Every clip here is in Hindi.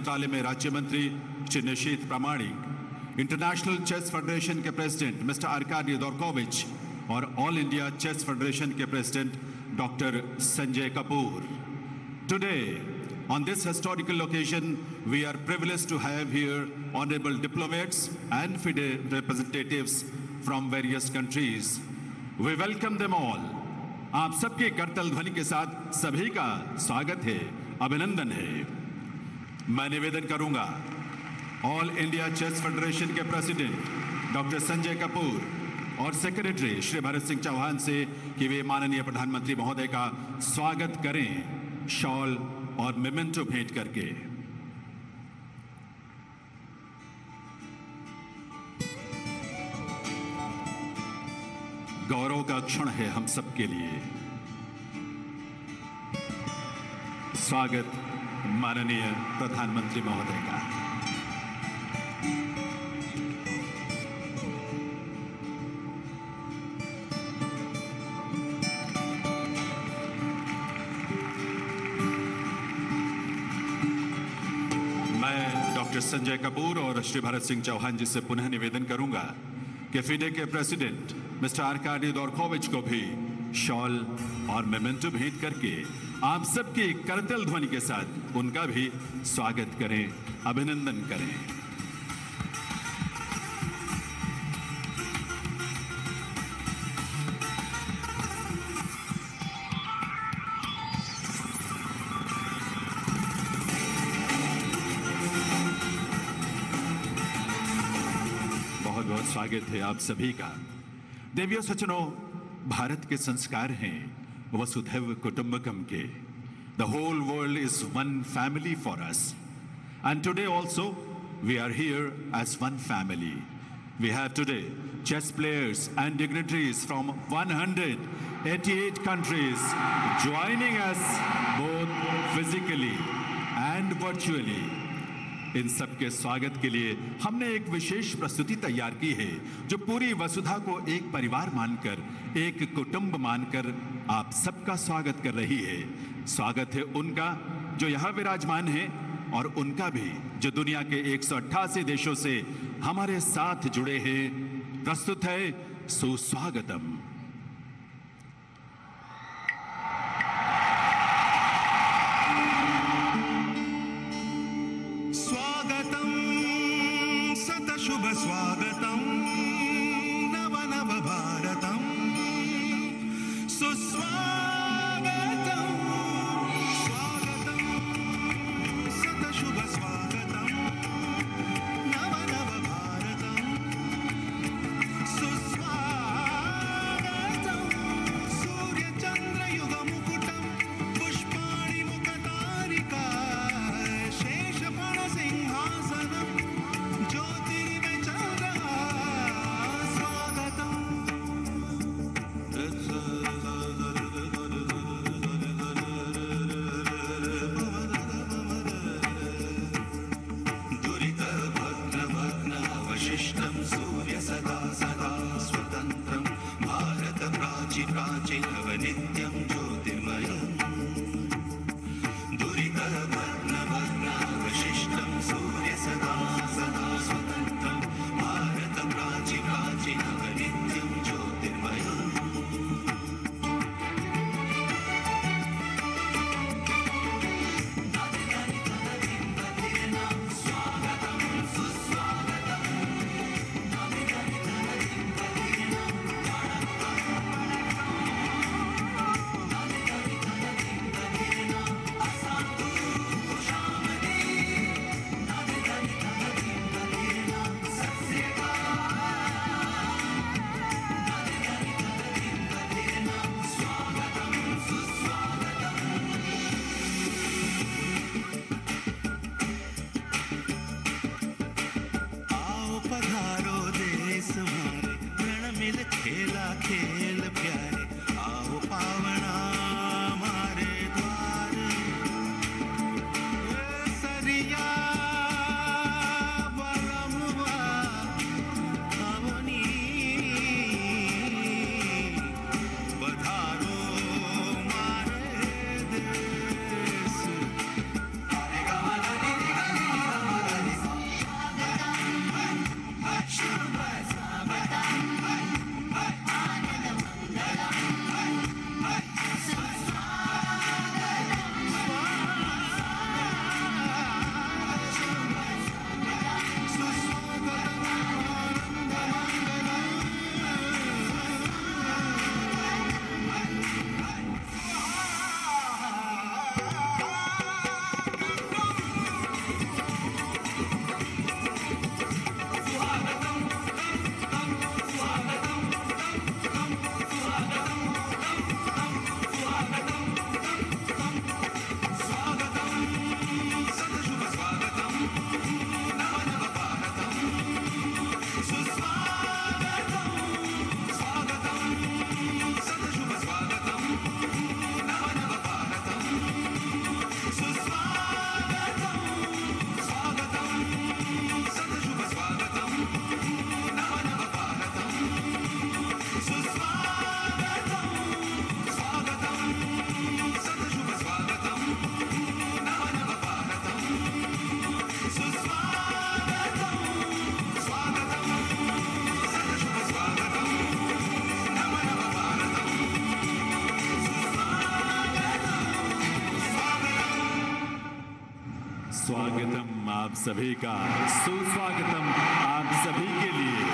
मंत्रालय में राज्य मंत्री श्री निशीथ प्रामाणिक, इंटरनेशनल चेस फेडरेशन के प्रेसिडेंट मिस्टर आर्काडी दोरकोविच और ऑल इंडिया चेस फेडरेशन के president doctor Sanjay Kapoor. Today, on this historical occasion, we are privileged to have here honorable diplomats and FIDE representatives from various countries. We welcome them all. आप सबके करतल ध्वनि के साथ सभी का स्वागत है, अभिनंदन है। मैं निवेदन करूंगा ऑल इंडिया चेस फेडरेशन के प्रेसिडेंट डॉक्टर संजय कपूर और सेक्रेटरी श्री भरत सिंह चौहान से कि वे माननीय प्रधानमंत्री महोदय का स्वागत करें शॉल और मेमेंटो भेंट करके। गौरव का क्षण है हम सबके लिए। स्वागत माननीय प्रधानमंत्री महोदय का। मैं डॉक्टर संजय कपूर और श्री भरत सिंह चौहान जी से पुनः निवेदन करूंगा कि फिडे के प्रेसिडेंट मिस्टर आर्काडी दोरकोविच को भी शॉल और मेमेंटो भेंट करके आप सबकी करतल ध्वनि के साथ उनका भी स्वागत करें, अभिनंदन करें। बहुत बहुत स्वागत है आप सभी का। देवियों सज्जनों, भारत के संस्कार हैं वसुधैव कुटुंबकम के। The whole world is one family for us. And today also we are here as one family. We have today chess players and dignitaries from 188 countries joining us both physically and virtually. इन सबके स्वागत के लिए हमने एक विशेष प्रस्तुति तैयार की है जो पूरी वसुधा को एक परिवार मानकर, एक कुटुंब मानकर आप सबका स्वागत कर रही है। स्वागत है उनका जो यहाँ विराजमान है और उनका भी जो दुनिया के 188 देशों से हमारे साथ जुड़े हैं। प्रस्तुत है सुस्वागतम। शुभ स्वागतम नव नव भारतम सुस्वागतम स्वागतम सत शुभ स्वागतम नव नव भारतम सुस्वागतम सूर्य चंद्र युग मुकुटम पुष्पाणि मुखतारिका शेषफल सिंहासनम स्वागतम आप सभी का, सुस्वागतम आप सभी के लिए,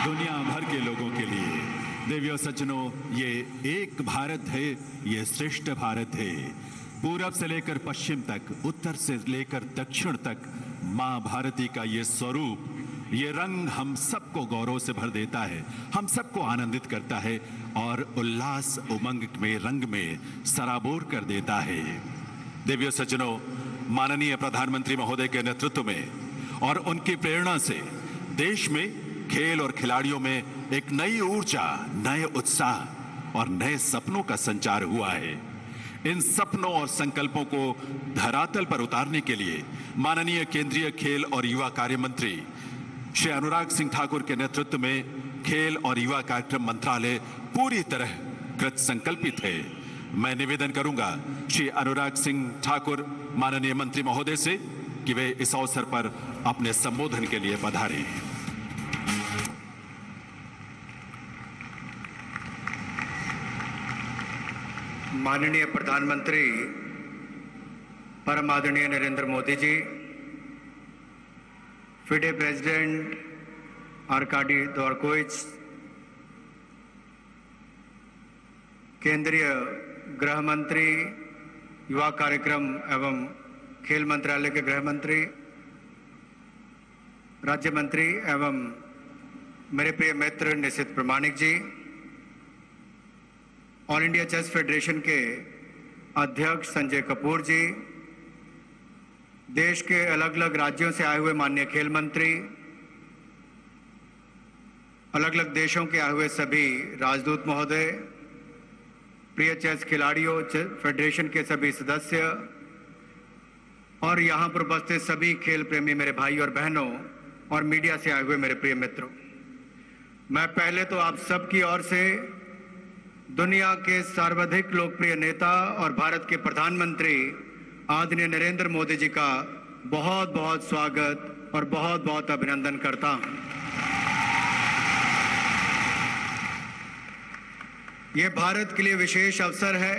दुनिया भर के लोगों के लिए। देवियों सज्जनों, ये एक भारत है, ये श्रेष्ठ भारत है। पूरब से लेकर पश्चिम तक, उत्तर से लेकर दक्षिण तक मां भारती का ये स्वरूप, ये रंग हम सबको गौरव से भर देता है, हम सबको आनंदित करता है और उल्लास उमंग में, रंग में सराबोर कर देता है। देवियों सज्जनों, माननीय प्रधानमंत्री महोदय के नेतृत्व में और उनकी प्रेरणा से देश में खेल और खिलाड़ियों में एक नई ऊर्जा, नए उत्साह और नए सपनों का संचार हुआ है। इन सपनों और संकल्पों को धरातल पर उतारने के लिए माननीय केंद्रीय खेल और युवा कार्य मंत्री श्री अनुराग सिंह ठाकुर के नेतृत्व में खेल और युवा कार्यक्रम मंत्रालय पूरी तरह कृत संकल्पित है। मैं निवेदन करूंगा श्री अनुराग सिंह ठाकुर माननीय मंत्री महोदय से कि वे इस अवसर पर अपने संबोधन के लिए पधारें। माननीय प्रधानमंत्री परम आदरणीय नरेंद्र मोदी जी, फिडे प्रेसिडेंट आर्काडी द्वारकोविच, केंद्रीय गृह मंत्री, युवा कार्यक्रम एवं खेल मंत्रालय के गृह मंत्री, राज्य मंत्री एवं मेरे प्रिय मित्र निशित प्रमाणिक जी, ऑल इंडिया चेस फेडरेशन के अध्यक्ष संजय कपूर जी, देश के अलग अलग राज्यों से आए हुए माननीय खेल मंत्री, अलग अलग देशों के आए हुए सभी राजदूत महोदय, प्रिय चेस खिलाड़ियों, फेडरेशन के सभी सदस्य और यहाँ पर उपस्थित सभी खेल प्रेमी मेरे भाई और बहनों और मीडिया से आए हुए मेरे प्रिय मित्रों, मैं पहले तो आप सबकी ओर से दुनिया के सर्वाधिक लोकप्रिय नेता और भारत के प्रधानमंत्री आदरणीय नरेंद्र मोदी जी का बहुत बहुत स्वागत और बहुत बहुत अभिनंदन करता हूं। ये भारत के लिए विशेष अवसर है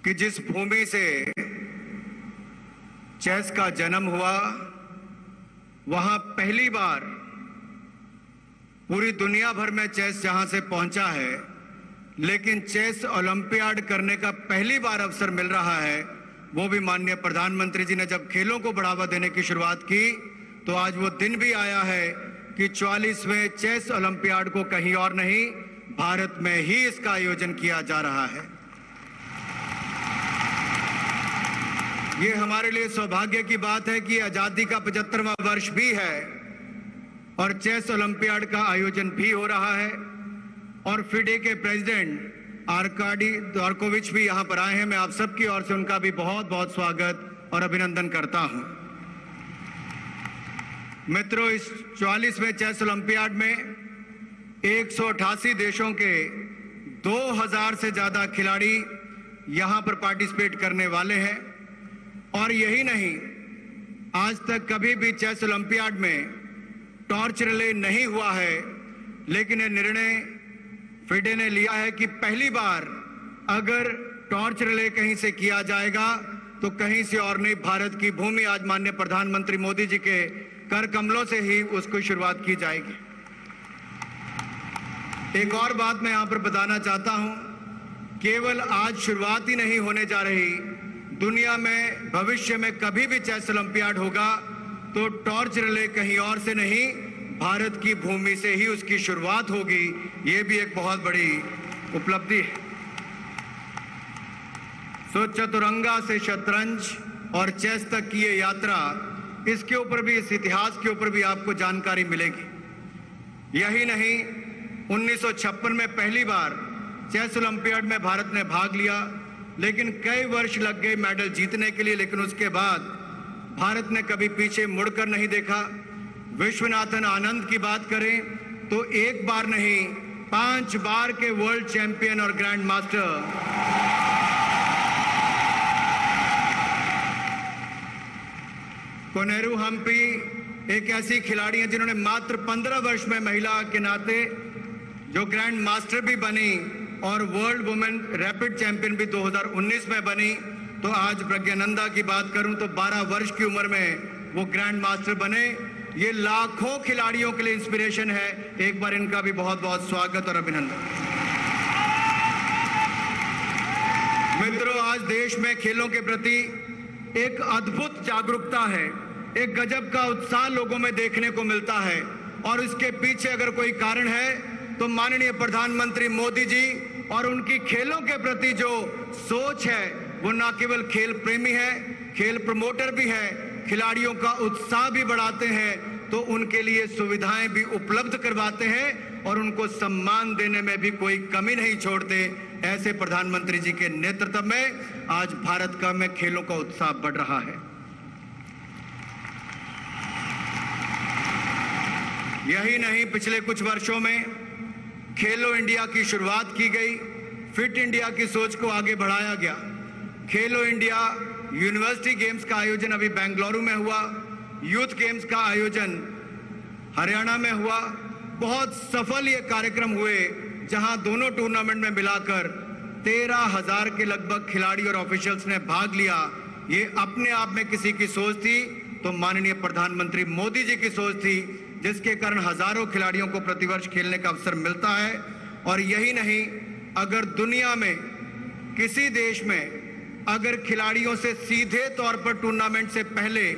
कि जिस भूमि से चेस का जन्म हुआ, वहां पहली बार पूरी दुनिया भर में चेस जहां से पहुंचा है, लेकिन चेस ओलंपियाड करने का पहली बार अवसर मिल रहा है, वो भी माननीय प्रधानमंत्री जी ने जब खेलों को बढ़ावा देने की शुरुआत की, तो आज वो दिन भी आया है कि 44वें चेस ओलंपियाड को कहीं और नहीं, भारत में ही इसका आयोजन किया जा रहा है। ये हमारे लिए सौभाग्य की बात है कि आजादी का 75वां वर्ष भी है और चेस ओलंपियाड का आयोजन भी हो रहा है और फिडे के प्रेसिडेंट आर्काडी द्वारकोविच भी यहां पर आए हैं। मैं आप सबकी ओर से उनका भी बहुत बहुत स्वागत और अभिनंदन करता हूं। मित्रों, इस 44वें चेस ओलंपियाड में 188 देशों के 2000 से ज्यादा खिलाड़ी यहां पर पार्टिसिपेट करने वाले हैं और यही नहीं, आज तक कभी भी चेस ओलंपियाड में टॉर्च रिले नहीं हुआ है, लेकिन यह निर्णय फिडे ने लिया है कि पहली बार अगर टॉर्च रिले कहीं से किया जाएगा तो कहीं से और नहीं, भारत की भूमि, आज माननीय प्रधानमंत्री मोदी जी के कर कमलों से ही उसको शुरुआत की जाएगी। एक और बात मैं यहां पर बताना चाहता हूं, केवल आज शुरुआत ही नहीं होने जा रही, दुनिया में भविष्य में कभी भी चेस ओलंपियाड होगा तो टॉर्च रिले कहीं और से नहीं, भारत की भूमि से ही उसकी शुरुआत होगी। ये भी एक बहुत बड़ी उपलब्धि है। सो चतुरंगा से शतरंज और चेस तक की ये यात्रा, इसके ऊपर भी, इस इतिहास के ऊपर भी आपको जानकारी मिलेगी। यही नहीं, 1956 में पहली बार चेस ओलंपियाड में भारत ने भाग लिया, लेकिन कई वर्ष लग गए मेडल जीतने के लिए, लेकिन उसके बाद भारत ने कभी पीछे मुड़कर नहीं देखा। विश्वनाथन आनंद की बात करें तो एक बार नहीं, 5 बार के वर्ल्ड चैंपियन और ग्रैंड मास्टर कोनेरू हम्पी एक ऐसी खिलाड़ी हैं जिन्होंने मात्र 15 वर्ष में महिला के नाते जो ग्रैंड मास्टर भी बनी और वर्ल्ड वुमेन रैपिड चैंपियन भी 2019 में बनी। तो आज प्रज्ञानंदा की बात करूं तो 12 वर्ष की उम्र में वो ग्रैंड मास्टर बने। ये लाखों खिलाड़ियों के लिए इंस्पिरेशन है। एक बार इनका भी बहुत बहुत स्वागत और अभिनंदन। मित्रों, आज देश में खेलों के प्रति एक अद्भुत जागरूकता है, एक गजब का उत्साह लोगों में देखने को मिलता है। और इसके पीछे अगर कोई कारण है तो माननीय प्रधानमंत्री मोदी जी और उनकी खेलों के प्रति जो सोच है, वो न केवल खेल प्रेमी है, खेल प्रमोटर भी है, खिलाड़ियों का उत्साह भी बढ़ाते हैं, तो उनके लिए सुविधाएं भी उपलब्ध करवाते हैं और उनको सम्मान देने में भी कोई कमी नहीं छोड़ते। ऐसे प्रधानमंत्री जी के नेतृत्व में आज भारत का में खेलों का उत्साह बढ़ रहा है। यही नहीं, पिछले कुछ वर्षों में खेलो इंडिया की शुरुआत की गई, फिट इंडिया की सोच को आगे बढ़ाया गया। खेलो इंडिया यूनिवर्सिटी गेम्स का आयोजन अभी बेंगलुरु में हुआ, यूथ गेम्स का आयोजन हरियाणा में हुआ। बहुत सफल ये कार्यक्रम हुए, जहां दोनों टूर्नामेंट में मिलाकर 13,000 के लगभग खिलाड़ी और ऑफिशियल्स ने भाग लिया। ये अपने आप में किसी की सोच थी तो माननीय प्रधानमंत्री मोदी जी की सोच थी, जिसके कारण हजारों खिलाड़ियों को प्रतिवर्ष खेलने का अवसर मिलता है। और यही नहीं, अगर दुनिया में किसी देश में अगर खिलाड़ियों से सीधे तौर पर टूर्नामेंट से पहले,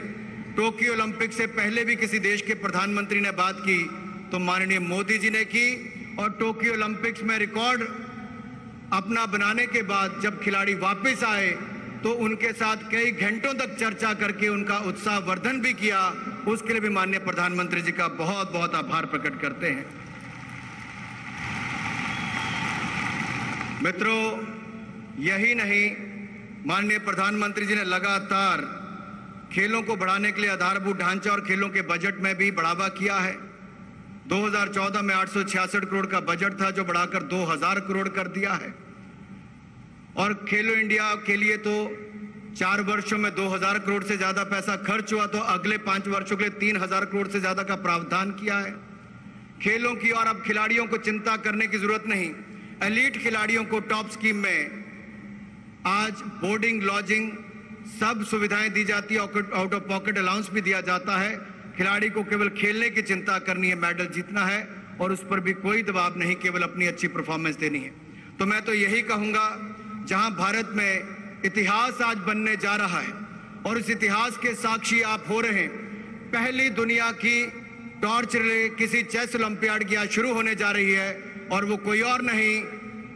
टोक्यो ओलंपिक से पहले भी किसी देश के प्रधानमंत्री ने बात की तो माननीय मोदी जी ने की। और टोक्यो ओलंपिक्स में रिकॉर्ड अपना बनाने के बाद जब खिलाड़ी वापस आए तो उनके साथ कई घंटों तक चर्चा करके उनका उत्साह वर्धन भी किया। उसके लिए भी माननीय प्रधानमंत्री जी का बहुत बहुत आभार प्रकट करते हैं। मित्रों, यही नहीं, माननीय प्रधानमंत्री जी ने लगातार खेलों को बढ़ाने के लिए आधारभूत ढांचा और खेलों के बजट में भी बढ़ावा किया है। 2014 में 866 करोड़ का बजट था, जो बढ़ाकर 2000 करोड़ कर दिया है। और खेलो इंडिया के लिए तो 4 वर्षों में 2000 करोड़ से ज्यादा पैसा खर्च हुआ, तो अगले 5 वर्षों के लिए 3000 करोड़ से ज्यादा का प्रावधान किया है। खेलों की और अब खिलाड़ियों को चिंता करने की जरूरत नहीं। एलीट खिलाड़ियों को टॉप स्कीम में आज बोर्डिंग, लॉजिंग सब सुविधाएं दी जाती है, आउट ऑफ पॉकेट अलाउंस भी दिया जाता है। खिलाड़ी को केवल खेलने की चिंता करनी है, मेडल जीतना है और उस पर भी कोई दबाव नहीं, केवल अपनी अच्छी परफॉर्मेंस देनी है। तो मैं तो यही कहूंगा, जहां भारत में इतिहास आज बनने जा रहा है और इस इतिहास के साक्षी आप हो रहे हैं। पहली दुनिया की टॉर्च रिले किसी चेस ओलंपियाड की आज शुरू होने जा रही है और वो कोई और नहीं,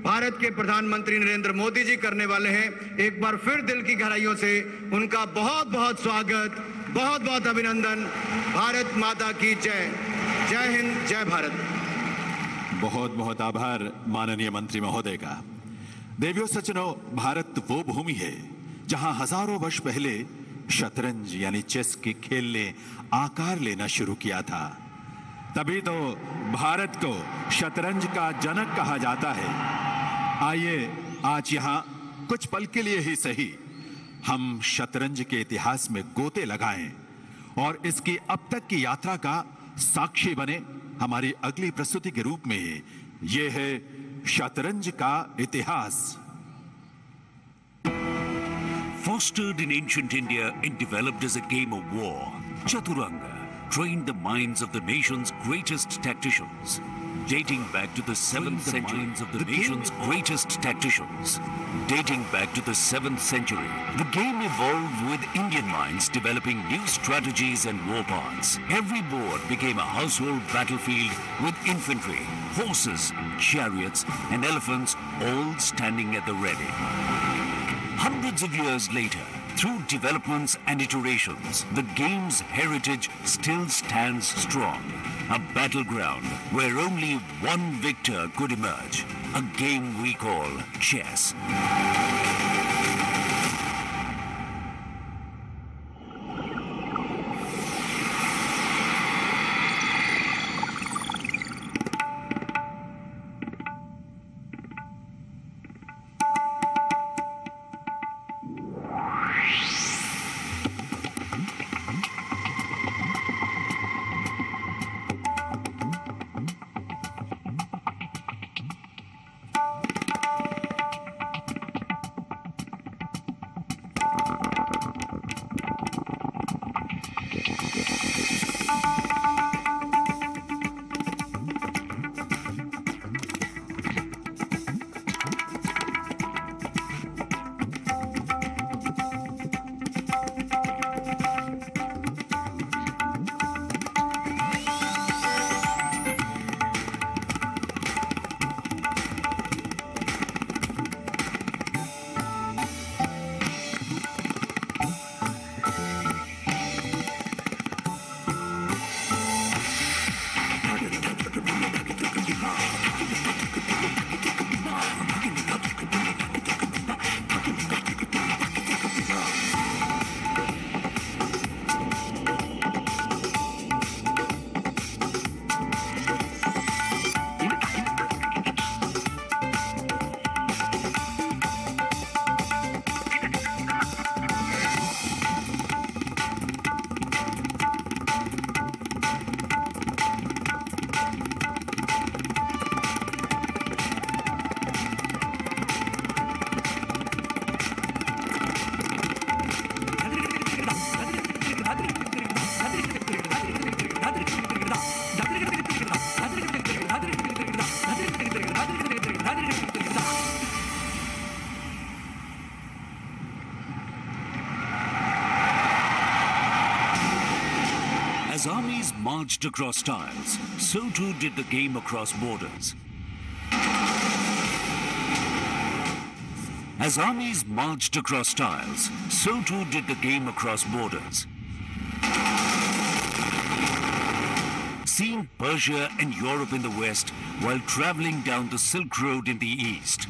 भारत के प्रधानमंत्री नरेंद्र मोदी जी करने वाले हैं। एक बार फिर दिल की गहराइयों से उनका बहुत बहुत स्वागत, बहुत बहुत अभिनंदन। भारत माता की जय। जय हिंद, जय भारत। बहुत बहुत आभार माननीय मंत्री महोदय का। देवियों सज्जनों, भारत वो भूमि है जहां हजारों वर्ष पहले शतरंज यानी चेस के खेल ने आकार लेना शुरू किया था। तभी तो भारत को शतरंज का जनक कहा जाता है। आइए आज यहां कुछ पल के लिए ही सही हम शतरंज के इतिहास में गोते लगाएं और इसकी अब तक की यात्रा का साक्षी बने। हमारी अगली प्रस्तुति के रूप में यह है शतरंज का इतिहास। Fostered in ancient India and developed as a game of war, Chaturanga trained the minds of the nation's greatest tacticians. Dating back to the 7th century, dating back to the 7th century, the game evolved with Indian minds developing new strategies and war paths. Every board became a household battlefield with infantry, horses, chariots, and elephants all standing at the ready. Hundreds of years later, through developments and iterations, the game's heritage still stands strong. A battleground where only one victor could emerge. A game we call chess. As armies marched across tiles, so too did the game across borders. As armies marched across tiles, so too did the game across borders. Seeing Persia and Europe in the west while traveling down the Silk Road in the east.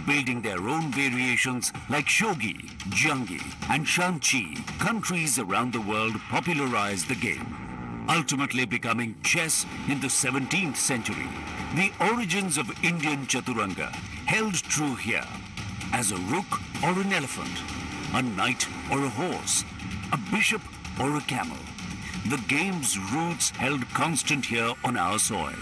Building their own variations like shogi, jangi and shanchi, countries around the world popularized the game, ultimately becoming chess in the 17th century. The origins of Indian chaturanga held true here, as a rook or an elephant, a knight or a horse, a bishop or a camel. The game's roots held constant here on our soil.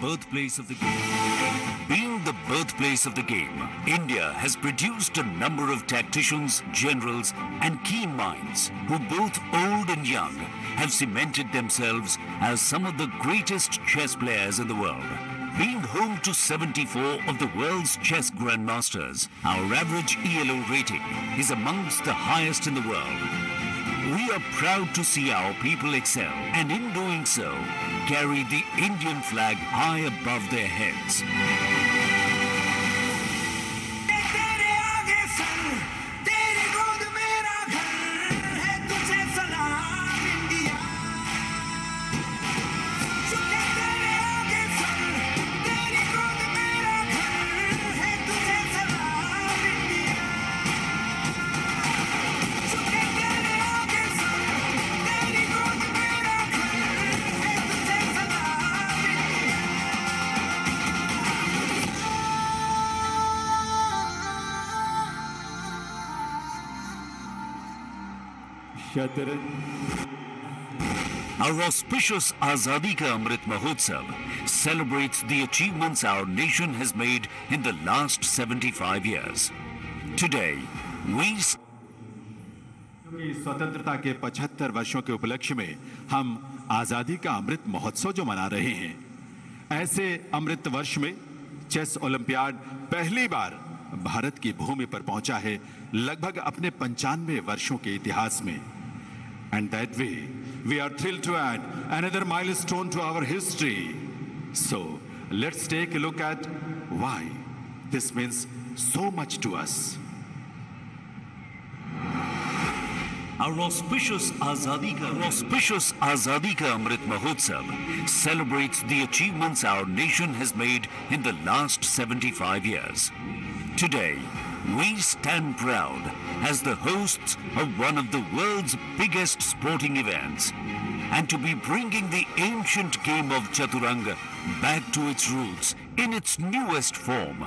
Birthplace of the game. Being the birthplace of the game, India has produced a number of tacticians, generals, and keen minds who, both old and young, have cemented themselves as some of the greatest chess players in the world. Being home to 74 of the world's chess grandmasters, our average ELO rating is amongst the highest in the world. We are proud to see our people excel, and in doing so, carry the Indian flag high above their heads. Our auspicious Azadi Ka Amrit Mahotsav celebrates the achievements our nation has made in the last 75 years. Today, we स्वतंत्रता के 75 वर्षों के उपलक्ष्य में हम आजादी का अमृत महोत्सव जो मना रहे हैं, ऐसे अमृत वर्ष में चेस ओलंपियाड पहली बार भारत की भूमि पर पहुंचा है, लगभग अपने 95 वर्षों के इतिहास में. And that way, we are thrilled to add another milestone to our history. So, let's take a look at why this means so much to us. Our auspicious Azadi Ka Amrit Mahotsav celebrates the achievements our nation has made in the last 75 years. Today, We stand proud as the hosts of one of the world's biggest sporting events, and to be bringing the ancient game of Chaturanga back to its roots in its newest form.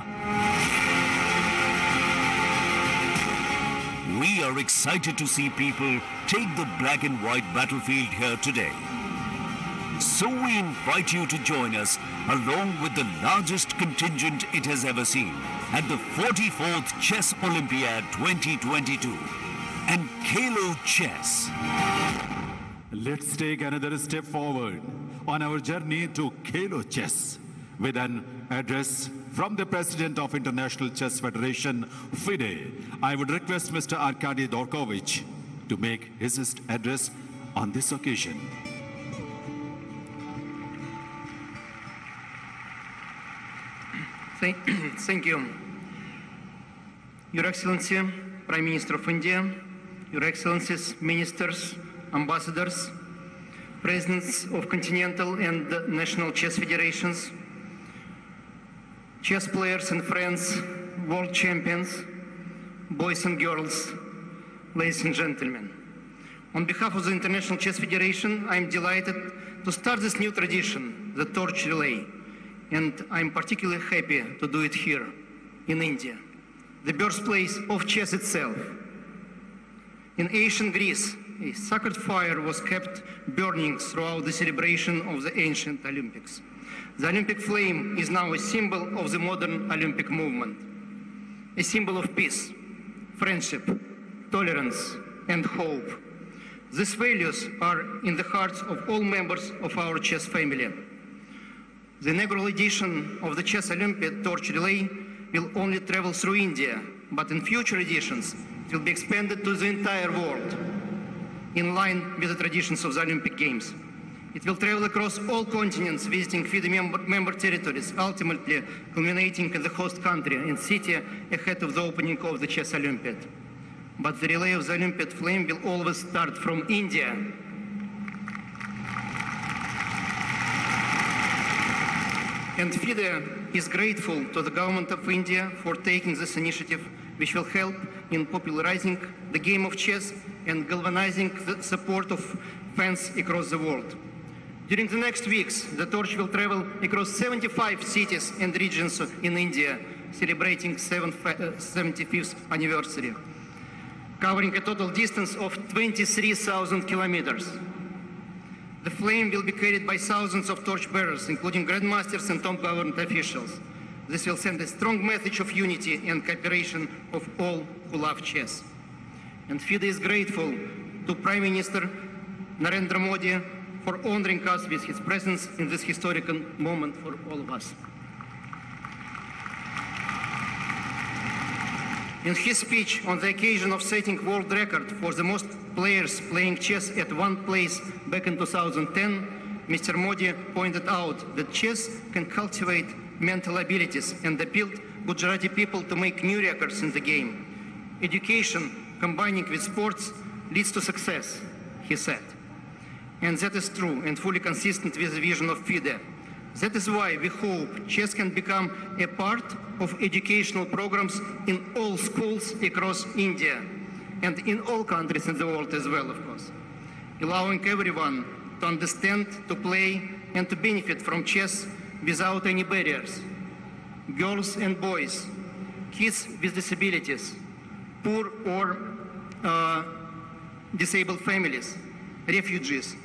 We are excited to see people take the black and white battlefield here today. So we invite you to join us along with the largest contingent it has ever seen at the 44th Chess Olympiad 2022 and Khelo Chess. Let's take another step forward on our journey to Khelo Chess with an address from the President of International Chess Federation, FIDE. I would request Mr. Arkady Dorkovich to make his address on this occasion. Thank you. Your Excellency, Prime Minister of India, Your Excellencies, Ministers, Ambassadors, Presidents of Continental and National Chess Federations, chess players and friends, world champions, boys and girls, ladies and gentlemen. On behalf of the International Chess Federation, I am delighted to start this new tradition, the torch relay. And I'm particularly happy to do it here in India, the birthplace of chess itself. In ancient Greece, a sacred fire was kept burning throughout the celebration of the ancient Olympics. The Olympic flame is now a symbol of the modern Olympic movement, a symbol of peace, friendship, tolerance, and hope. These values are in the hearts of all members of our chess family. The inaugural edition of the Chess Olympiad Torch Relay will only travel through India, but in future editions it will be expanded to the entire world, in line with the traditions of the Olympic Games. It will travel across all continents, visiting FIDE member territories, ultimately culminating in the host country and city ahead of the opening of the Chess Olympiad. But the relay of the Olympiad flame will always start from India. And FIDE is grateful to the government of India for taking this initiative, which will help in popularizing the game of chess and galvanizing the support of fans across the world. During the next weeks, the torch will travel across 75 cities and regions in India, celebrating 75th anniversary, covering a total distance of 23,000 kilometers. The flame will be carried by thousands of torchbearers, including grandmasters and top government officials. This will send a strong message of unity and cooperation of all who love chess. And FIDE is grateful to Prime Minister Narendra Modi for honoring us with his presence in this historical moment for all of us. In his speech on the occasion of setting world record for the most players playing chess at one place back in 2010, Mr. Modi pointed out that chess can cultivate mental abilities and appeal Gujarati people to make new records in the game. Education combining with sports leads to success, he said. And that is true and fully consistent with the vision of FIDE. That is why we hope chess can become a part of educational programs in all schools across India and in all countries in the world as well, of course, allowing everyone to understand, to play, and to benefit from chess without any barriers. Girls and boys, kids with disabilities, poor or disabled families, refugees,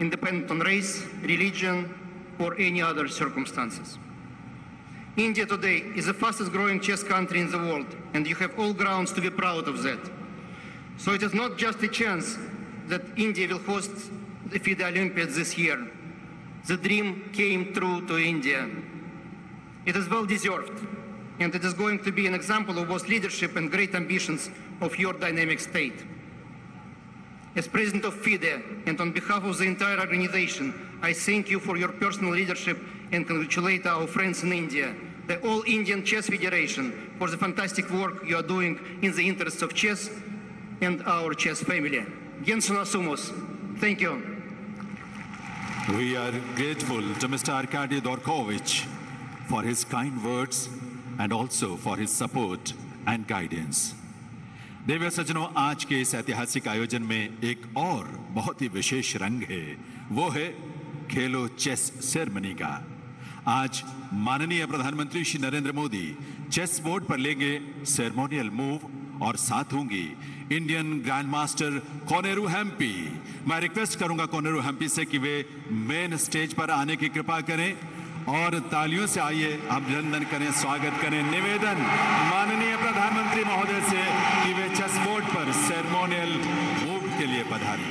independent on race, religion, or any other circumstances. India today is the fastest growing chess country in the world, and you have all grounds to be proud of that. So it is not just a chance that India will host the FIDE Olympiads this year. The dream came true to India. It is well deserved, and it is going to be an example of both leadership and great ambitions of your dynamic state. As President of FIDE, and on behalf of the entire organization, I thank you for your personal leadership and congratulate our friends in India, the All Indian Chess Federation, for the fantastic work you are doing in the interests of chess and our chess family. Genshin Asumos. Thank you. We are grateful to Mr. Arkady Dorkovich for his kind words and also for his support and guidance. देवियों सज्जनों, आज के इस ऐतिहासिक आयोजन में एक और बहुत ही विशेष रंग है, वो है खेलो चेस सेरेमनी का। आज माननीय प्रधानमंत्री श्री नरेंद्र मोदी चेस बोर्ड पर लेंगे सेरेमोनियल मूव और साथ होंगी Indian grand master Koneru Hampi. मैं रिक्वेस्ट करूंगा कोनेरू हेम्पी से कि वे मेन स्टेज पर आने की कृपा करें और तालियों से आइए अभिनंदन करें, स्वागत करें। निवेदन माननीय प्रधानमंत्री महोदय से कि वे चेस बोर्ड पर सेरेमोनियल मूव के लिए पधारें।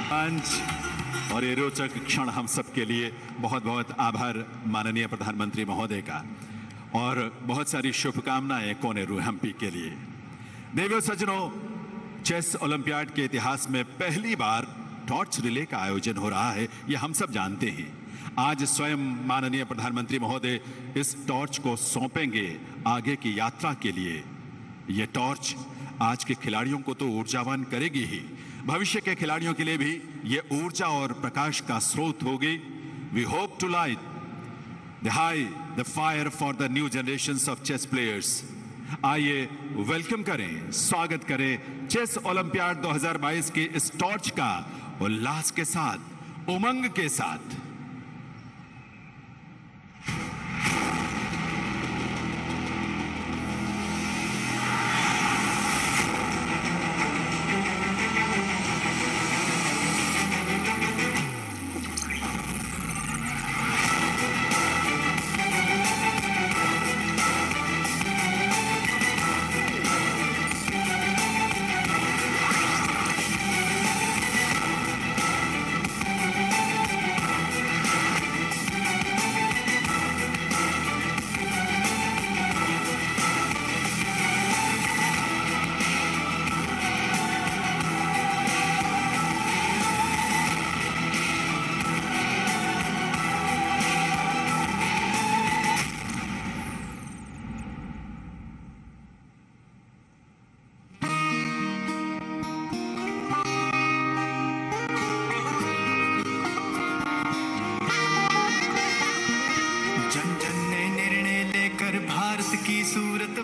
मंच और ये रोचक क्षण हम सबके लिए बहुत बहुत आभार माननीय प्रधानमंत्री महोदय का, और बहुत सारी शुभकामनाएं कोनेरू हेम्पी के लिए। देवियों सज्जनों, चेस ओलंपियाड के इतिहास में पहली बार टॉर्च रिले का आयोजन हो रहा है, यह हम सब जानते हैं। आज स्वयं माननीय प्रधानमंत्री महोदय इस टॉर्च को सौंपेंगे आगे की यात्रा के लिए। यह टॉर्च आज के खिलाड़ियों को तो ऊर्जावान करेगी ही, भविष्य के खिलाड़ियों के लिए भी यह ऊर्जा और प्रकाश का स्रोत होगी। We hope to light the fire for the new generations of chess players. आइए वेलकम करें, स्वागत करें चेस ओलंपियाड 2022 के इस टॉर्च का उल्लास के साथ, उमंग के साथ।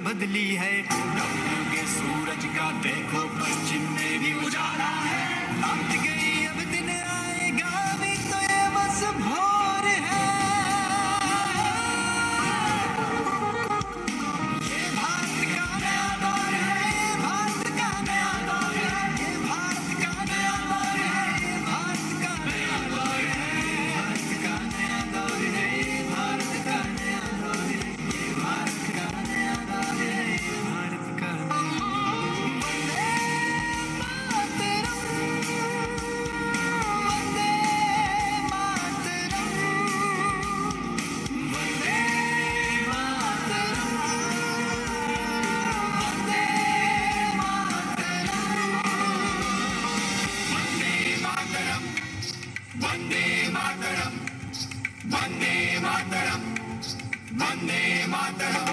बदली है, नवयुग सूरज का देखो पश्चिम में भी उजाला है। लौट गई अब दिन आएगा भी तो ये बस भोर है। ये भारत का नया दौर है, ये भारत का नया दौर है, ये भारत का नया दौर है, ये भारत का नया दौर है, भारत का नया दौर है, ये भारत का नया दौर है, ये भारत का नया दौर है, ये भारत का Vande Mataram,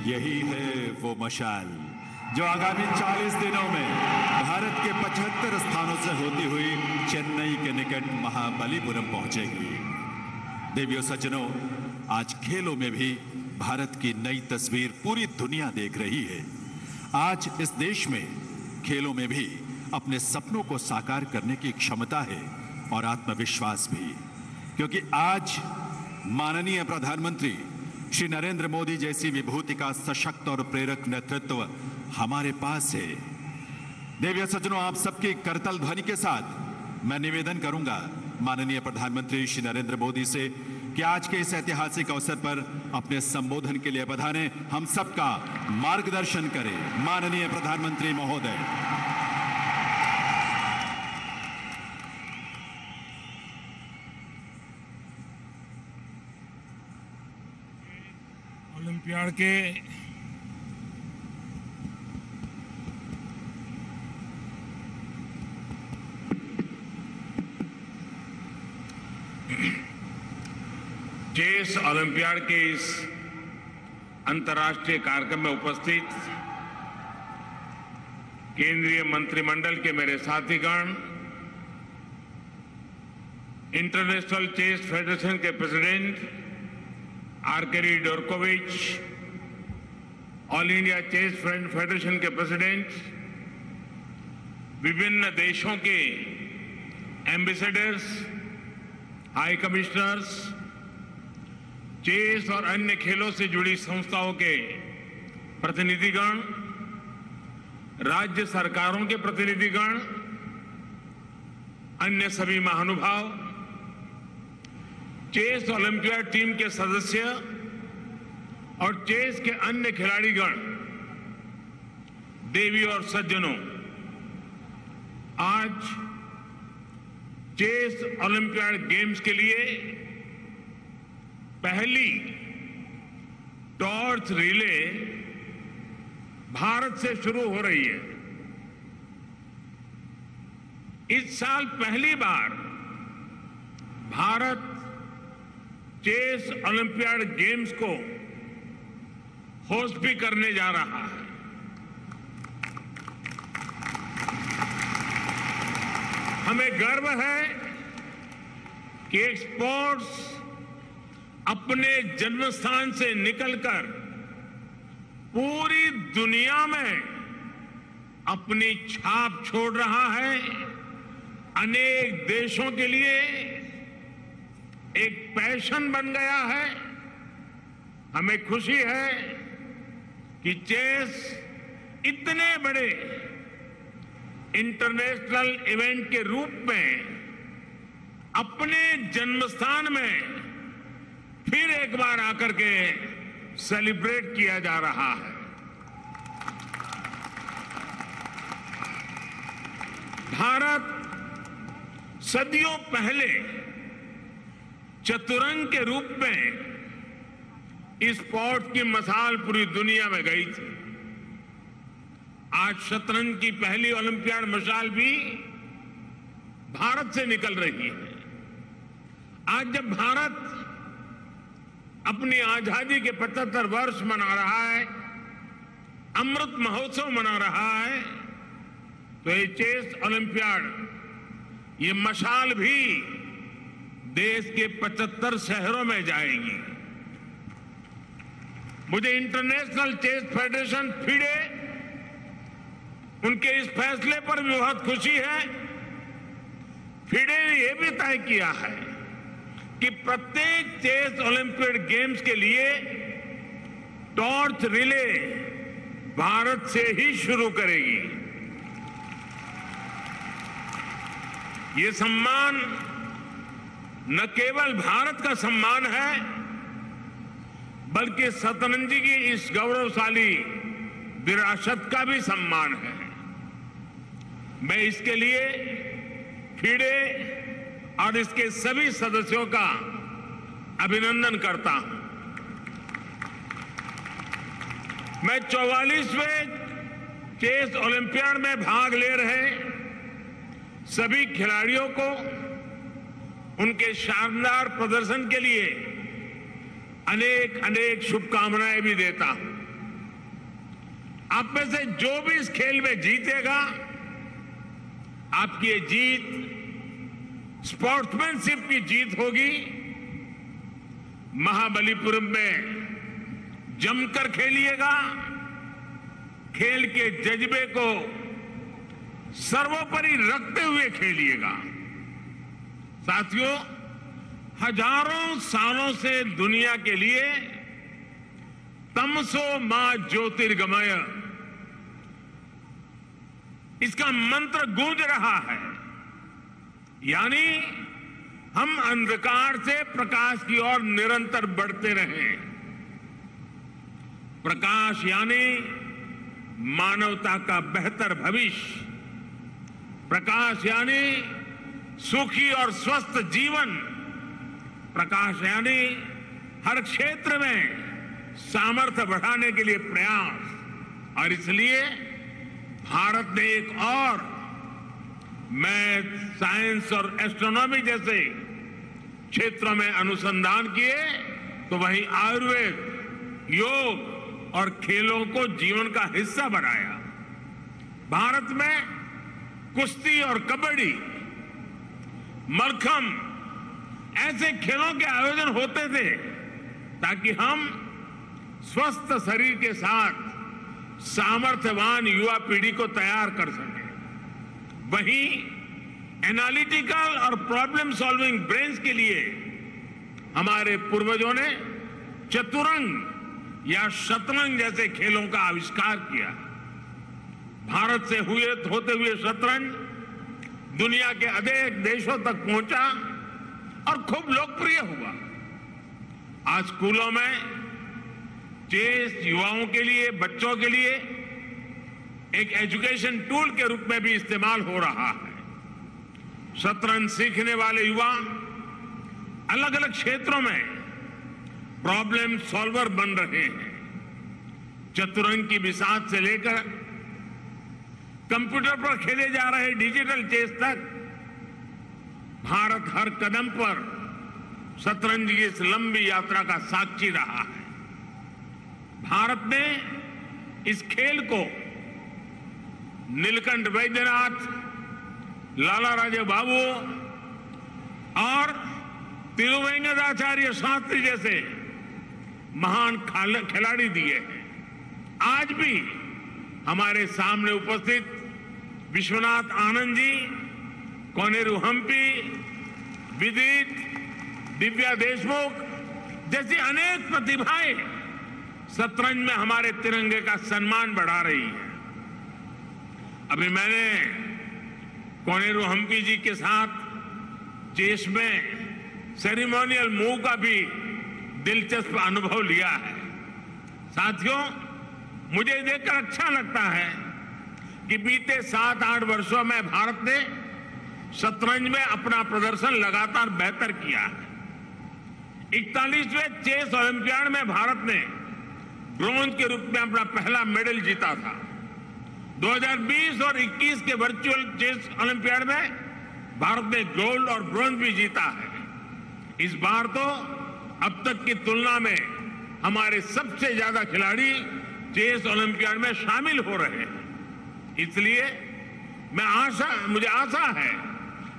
यही है वो मशाल जो आगामी 40 दिनों में भारत के 75 स्थानों से होती हुई चेन्नई के निकट महाबलीपुरम पहुंचेगी। देवियों सज्जनों, आज खेलों में भी भारत की नई तस्वीर पूरी दुनिया देख रही है। आज इस देश में खेलों में भी अपने सपनों को साकार करने की क्षमता है और आत्मविश्वास भी, क्योंकि आज माननीय प्रधानमंत्री श्री नरेंद्र मोदी जैसी विभूति का सशक्त और प्रेरक नेतृत्व हमारे पास है। देवियों सज्जनों, आप सबकी करतल ध्वनि के साथ मैं निवेदन करूंगा माननीय प्रधानमंत्री श्री नरेंद्र मोदी से कि आज के इस ऐतिहासिक अवसर पर अपने संबोधन के लिए बधाने हम सबका मार्गदर्शन करें। माननीय प्रधानमंत्री महोदय। ओलंपियाड के चेस ओलंपियाड के इस अंतर्राष्ट्रीय कार्यक्रम में उपस्थित केंद्रीय मंत्रिमंडल के मेरे साथीगण, इंटरनेशनल चेस फेडरेशन के president Arkady Dvorkovich, all India Chess Federation के प्रेसिडेंट, विभिन्न देशों के एम्बेसडर्स, हाई कमिश्नर्स, चेस और अन्य खेलों से जुड़ी संस्थाओं के प्रतिनिधिगण, राज्य सरकारों के प्रतिनिधिगण, अन्य सभी महानुभाव, चेस ओलंपियाड टीम के सदस्य और चेस के अन्य खिलाड़ीगण, देवी और सज्जनों, आज चेस ओलंपियाड गेम्स के लिए पहली टॉर्च रिले भारत से शुरू हो रही है। इस साल पहली बार भारत चेस ओलंपियाड गेम्स को होस्ट भी करने जा रहा है। हमें गर्व है कि एक स्पोर्ट्स अपने जन्मस्थान से निकलकर पूरी दुनिया में अपनी छाप छोड़ रहा है। अनेक देशों के लिए एक पैशन बन गया है। हमें खुशी है कि चेस इतने बड़े इंटरनेशनल इवेंट के रूप में अपने जन्मस्थान में फिर एक बार आकर के सेलिब्रेट किया जा रहा है। भारत सदियों पहले चतुरंग के रूप में इस स्पोर्ट की मसाल पूरी दुनिया में गई थी। आज शतरंज की पहली ओलंपियाड मशाल भी भारत से निकल रही है। आज जब भारत अपनी आजादी के 75 वर्ष मना रहा है, अमृत महोत्सव मना रहा है, तो ये चेस ओलंपियाड, ये मशाल भी देश के 75 शहरों में जाएगी। मुझे इंटरनेशनल चेस फेडरेशन फिडे, उनके इस फैसले पर भी बहुत खुशी है। फिडे ने यह भी तय किया है कि प्रत्येक चेस ओलंपियाड गेम्स के लिए टॉर्च रिले भारत से ही शुरू करेगी। ये सम्मान न केवल भारत का सम्मान है, बल्कि शतरंज की इस गौरवशाली विरासत का भी सम्मान है। मैं इसके लिए फिडे और इसके सभी सदस्यों का अभिनंदन करता हूं। मैं 44वें चेस ओलंपियाड में भाग ले रहे सभी खिलाड़ियों को उनके शानदार प्रदर्शन के लिए अनेक अनेक शुभकामनाएं भी देता हूं। आप में से जो भी इस खेल में जीतेगा, आपकी ये जीत स्पोर्ट्समैनशिप की जीत होगी। महाबलीपुरम में जमकर खेलिएगा, खेल के जज्बे को सर्वोपरि रखते हुए खेलिएगा। साथियों, हजारों सालों से दुनिया के लिए तमसो मां ज्योतिर्गमय, इसका मंत्र गूंज रहा है। यानी हम अंधकार से प्रकाश की ओर निरंतर बढ़ते रहें। प्रकाश यानी मानवता का बेहतर भविष्य, प्रकाश यानी सुखी और स्वस्थ जीवन, प्रकाश यानी हर क्षेत्र में सामर्थ्य बढ़ाने के लिए प्रयास। और इसलिए भारत ने एक और मैथ, साइंस और एस्ट्रोनॉमी जैसे क्षेत्रों में अनुसंधान किए, तो वहीं आयुर्वेद, योग और खेलों को जीवन का हिस्सा बनाया। भारत में कुश्ती और कबड्डी, मलखम ऐसे खेलों के आयोजन होते थे ताकि हम स्वस्थ शरीर के साथ सामर्थ्यवान युवा पीढ़ी को तैयार कर सकें। वहीं एनालिटिकल और प्रॉब्लम सॉल्विंग ब्रेन्स के लिए हमारे पूर्वजों ने चतुरंग या शतरंज जैसे खेलों का आविष्कार किया। भारत से होते हुए शतरंज दुनिया के अनेक देशों तक पहुंचा और खूब लोकप्रिय हुआ। आज स्कूलों में चेस युवाओं के लिए, बच्चों के लिए एक एजुकेशन टूल के रूप में भी इस्तेमाल हो रहा है। शतरंज सीखने वाले युवा अलग अलग क्षेत्रों में प्रॉब्लम सॉल्वर बन रहे हैं। चतुरंग की बिसात से लेकर कंप्यूटर पर खेले जा रहे डिजिटल चेस तक भारत हर कदम पर शतरंज की इस लंबी यात्रा का साक्षी रहा है। भारत ने इस खेल को नीलकंठ वैद्यनाथ, लाला राजे बाबू और तिरुवेंकटाचार्य शास्त्री जैसे महान खिलाड़ी दिए हैं। आज भी हमारे सामने उपस्थित विश्वनाथ आनंद जी, कोनेरू हम्पी, विदित, दिव्या देशमुख जैसी अनेक प्रतिभाएं शतरंज में हमारे तिरंगे का सम्मान बढ़ा रही है। अभी मैंने कोनेरू हम्पी जी के साथ चेस में सेरेमोनियल मूव का भी दिलचस्प अनुभव लिया है। साथियों, मुझे देखकर अच्छा लगता है कि बीते 7-8 वर्षों में भारत ने शतरंज में अपना प्रदर्शन लगातार बेहतर किया है। 41वें चेस ओलंपियाड में भारत ने ब्रॉन्ज के रूप में अपना पहला मेडल जीता था। 2020 और 21 के वर्चुअल चेस ओलंपियाड में भारत ने गोल्ड और ब्रॉन्ज भी जीता है। इस बार तो अब तक की तुलना में हमारे सबसे ज्यादा खिलाड़ी चेस ओलंपियाड में शामिल हो रहे हैं। इसलिए मुझे आशा है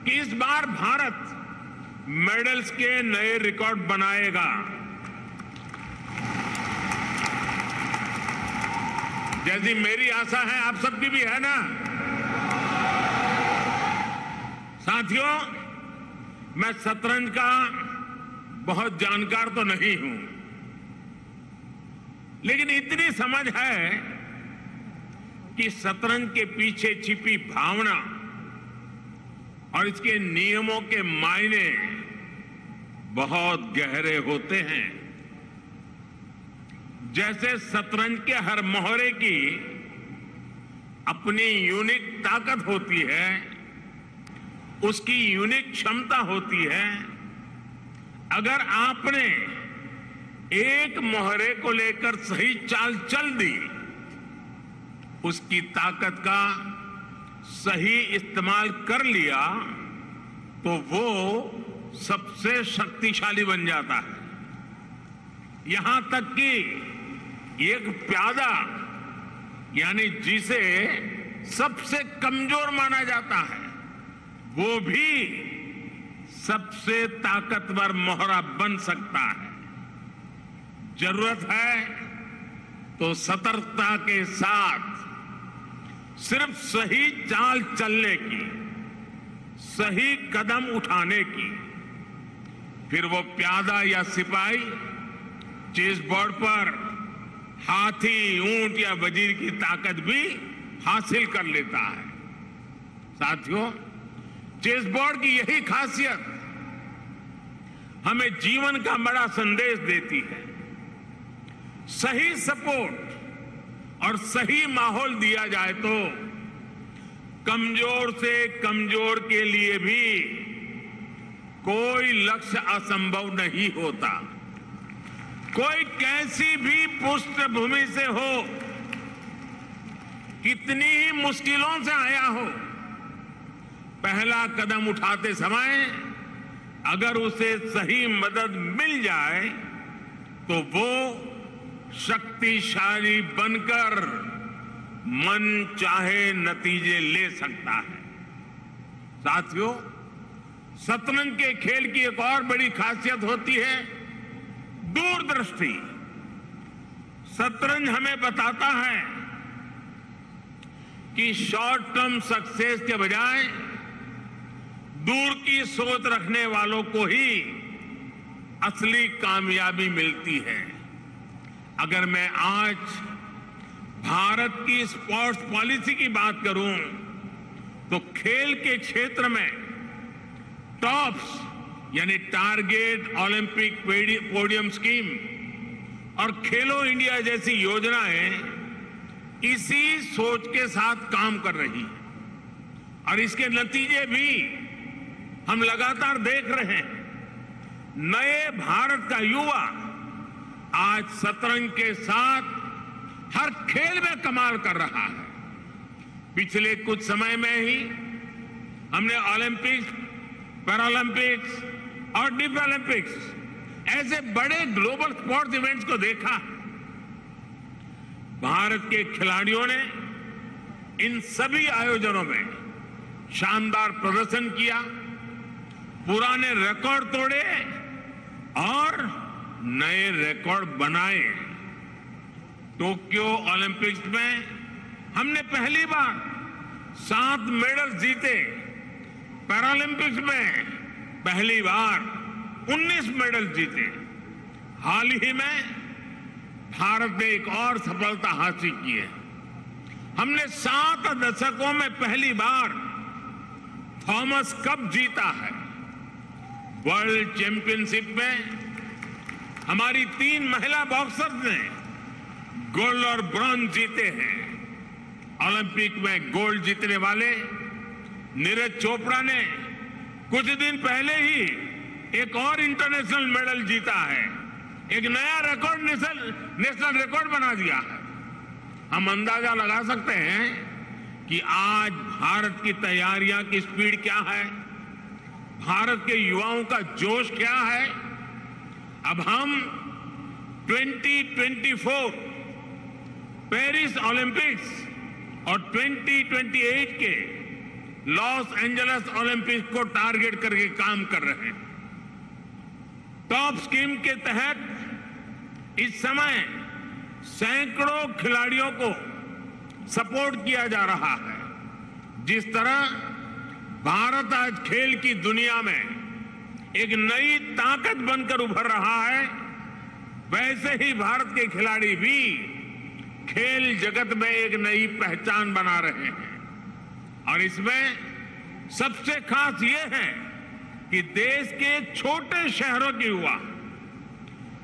कि इस बार भारत मेडल्स के नए रिकॉर्ड बनाएगा। जैसी मेरी आशा है, आप सबकी भी है ना। साथियों, मैं शतरंज का बहुत जानकार तो नहीं हूं, लेकिन इतनी समझ है कि शतरंज के पीछे छिपी भावना और इसके नियमों के मायने बहुत गहरे होते हैं। जैसे शतरंज के हर मोहरे की अपनी यूनिक ताकत होती है, उसकी यूनिक क्षमता होती है। अगर आपने एक मोहरे को लेकर सही चाल चल दी, उसकी ताकत का सही इस्तेमाल कर लिया, तो वो सबसे शक्तिशाली बन जाता है। यहां तक कि एक प्यादा यानी जिसे सबसे कमजोर माना जाता है वो भी सबसे ताकतवर मोहरा बन सकता है। जरूरत है तो सतर्कता के साथ सिर्फ सही चाल चलने की, सही कदम उठाने की, फिर वो प्यादा या सिपाही चेस बोर्ड पर हाथी, ऊंट या वजीर की ताकत भी हासिल कर लेता है। साथियों, चेस बोर्ड की यही खासियत हमें जीवन का बड़ा संदेश देती है। सही सपोर्ट और सही माहौल दिया जाए तो कमजोर से कमजोर के लिए भी कोई लक्ष्य असंभव नहीं होता। कोई कैसी भी पृष्ठभूमि से हो, कितनी ही मुश्किलों से आया हो, पहला कदम उठाते समय अगर उसे सही मदद मिल जाए तो वो शक्तिशाली बनकर मन चाहे नतीजे ले सकता है। साथियों, शतरंज के खेल की एक और बड़ी खासियत होती है दूरदृष्टि। शतरंज हमें बताता है कि शॉर्ट टर्म सक्सेस के बजाय दूर की सोच रखने वालों को ही असली कामयाबी मिलती है। अगर मैं आज भारत की स्पोर्ट्स पॉलिसी की बात करूं तो खेल के क्षेत्र में टॉप्स यानी टारगेट ओलंपिक पोडियम स्कीम और खेलो इंडिया जैसी योजनाएं इसी सोच के साथ काम कर रही है और इसके नतीजे भी हम लगातार देख रहे हैं। नए भारत का युवा आज शतरंज के साथ हर खेल में कमाल कर रहा है। पिछले कुछ समय में ही हमने ओलंपिक्स, पैरालंपिक्स और डिफ ओलंपिक्स ऐसे बड़े ग्लोबल स्पोर्ट्स इवेंट्स को देखा। भारत के खिलाड़ियों ने इन सभी आयोजनों में शानदार प्रदर्शन किया, पुराने रिकॉर्ड तोड़े और नए रिकॉर्ड बनाए। टोक्यो ओलंपिक्स में हमने पहली बार 7 मेडल जीते, पैरालंपिक्स में पहली बार 19 मेडल जीते। हाल ही में भारत ने एक और सफलता हासिल की है। हमने 7 दशकों में पहली बार थॉमस कप जीता है। वर्ल्ड चैंपियनशिप में हमारी 3 महिला बॉक्सर्स ने गोल्ड और ब्रॉन्ज जीते हैं। ओलंपिक में गोल्ड जीतने वाले नीरज चोपड़ा ने कुछ दिन पहले ही एक और इंटरनेशनल मेडल जीता है, एक नया रिकॉर्ड नेशनल रिकॉर्ड बना दिया है। हम अंदाजा लगा सकते हैं कि आज भारत की तैयारियां की स्पीड क्या है, भारत के युवाओं का जोश क्या है। अब हम 2024 पेरिस ओलंपिक्स और 2028 के लॉस एंजल्स ओलंपिक्स को टारगेट करके काम कर रहे हैं। टॉप स्कीम के तहत इस समय सैकड़ों खिलाड़ियों को सपोर्ट किया जा रहा है। जिस तरह भारत आज खेल की दुनिया में एक नई ताकत बनकर उभर रहा है, वैसे ही भारत के खिलाड़ी भी खेल जगत में एक नई पहचान बना रहे हैं। और इसमें सबसे खास ये है कि देश के छोटे शहरों के युवा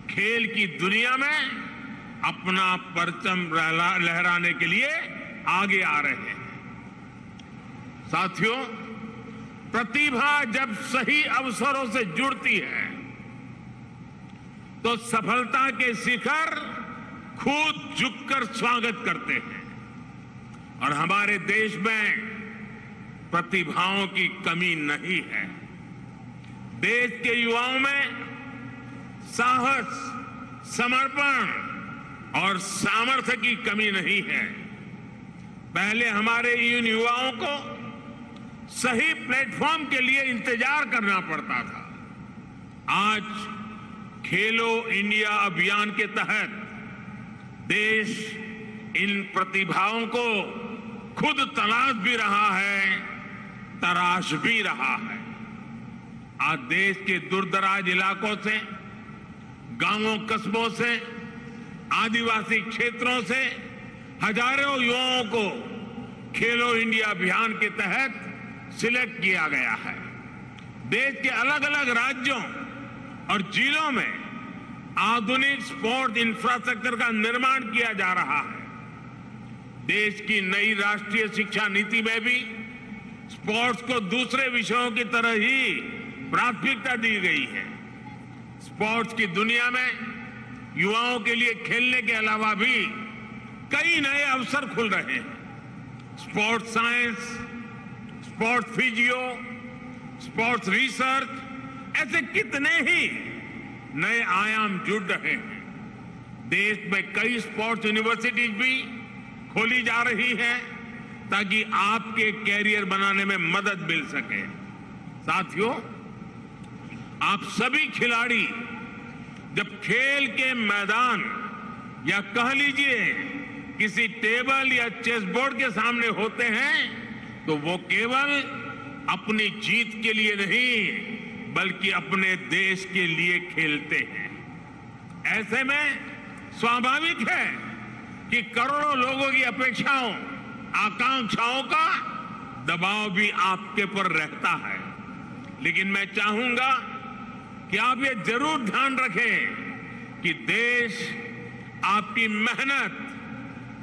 खेल की दुनिया में अपना परचम लहराने के लिए आगे आ रहे हैं। साथियों, प्रतिभा जब सही अवसरों से जुड़ती है तो सफलता के शिखर खुद झुककर स्वागत करते हैं। और हमारे देश में प्रतिभाओं की कमी नहीं है। देश के युवाओं में साहस, समर्पण और सामर्थ्य की कमी नहीं है। पहले हमारे इन युवाओं को सही प्लेटफॉर्म के लिए इंतजार करना पड़ता था। आज खेलो इंडिया अभियान के तहत देश इन प्रतिभाओं को खुद तलाश भी रहा है, तराश भी रहा है। आज देश के दूरदराज इलाकों से, गांवों कस्बों से, आदिवासी क्षेत्रों से हजारों युवाओं को खेलो इंडिया अभियान के तहत सिलेक्ट किया गया है। देश के अलग अलग राज्यों और जिलों में आधुनिक स्पोर्ट्स इंफ्रास्ट्रक्चर का निर्माण किया जा रहा है। देश की नई राष्ट्रीय शिक्षा नीति में भी स्पोर्ट्स को दूसरे विषयों की तरह ही प्राथमिकता दी गई है। स्पोर्ट्स की दुनिया में युवाओं के लिए खेलने के अलावा भी कई नए अवसर खुल रहे हैं। Sports science, sports physio, sports research, ऐसे कितने ही नए आयाम जुड़ रहे हैं। देश में कई स्पोर्ट्स यूनिवर्सिटीज भी खोली जा रही है ताकि आपके कैरियर बनाने में मदद मिल सके। साथियों, आप सभी खिलाड़ी जब खेल के मैदान या कह लीजिए किसी टेबल या चेस बोर्ड के सामने होते हैं तो वो केवल अपनी जीत के लिए नहीं बल्कि अपने देश के लिए खेलते हैं। ऐसे में स्वाभाविक है कि करोड़ों लोगों की अपेक्षाओं, आकांक्षाओं का दबाव भी आपके पर रहता है। लेकिन मैं चाहूंगा कि आप ये जरूर ध्यान रखें कि देश आपकी मेहनत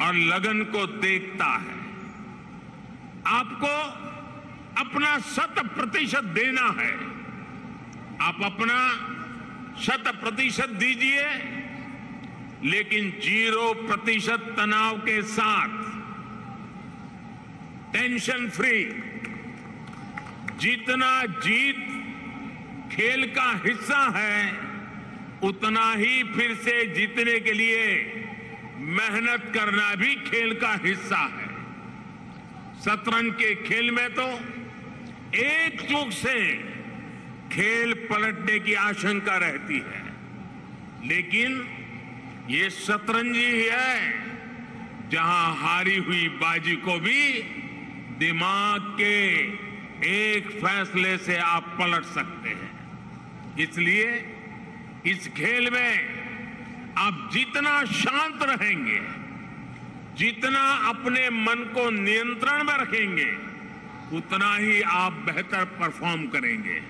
और लगन को देखता है। आपको अपना 100% देना है। आप अपना 100% दीजिए, लेकिन 0% तनाव के साथ, टेंशन फ्री। जितना जीत खेल का हिस्सा है उतना ही फिर से जीतने के लिए मेहनत करना भी खेल का हिस्सा है। शतरंज के खेल में तो एक चूक से खेल पलटने की आशंका रहती है, लेकिन ये शतरंज ही है जहां हारी हुई बाजी को भी दिमाग के एक फैसले से आप पलट सकते हैं। इसलिए इस खेल में आप जितना शांत रहेंगे, जितना अपने मन को नियंत्रण में रखेंगे, उतना ही आप बेहतर परफॉर्म करेंगे।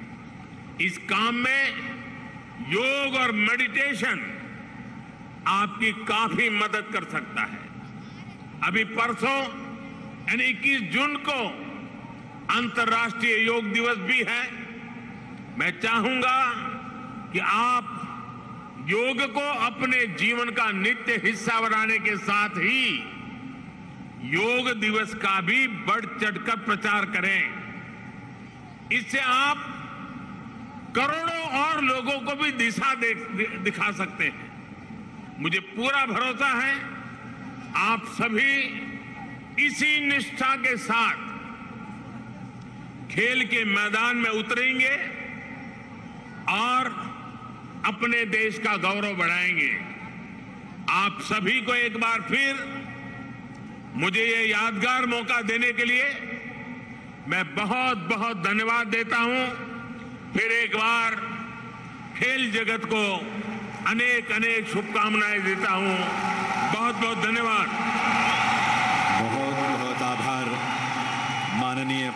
इस काम में योग और मेडिटेशन आपकी काफी मदद कर सकता है। अभी परसों यानी 21 जून को अंतर्राष्ट्रीय योग दिवस भी है। मैं चाहूंगा कि आप योग को अपने जीवन का नित्य हिस्सा बनाने के साथ ही योग दिवस का भी बढ़ चढ़कर प्रचार करें। इससे आप करोड़ों और लोगों को भी दिशा दिखा सकते हैं। मुझे पूरा भरोसा है आप सभी इसी निष्ठा के साथ खेल के मैदान में उतरेंगे और अपने देश का गौरव बढ़ाएंगे। आप सभी को एक बार फिर मुझे ये यादगार मौका देने के लिए मैं बहुत बहुत धन्यवाद देता हूं। फिर एक बार खेल जगत को अनेक अनेक शुभकामनाएं देता हूं। बहुत बहुत धन्यवाद। बहुत बहुत आभार माननीय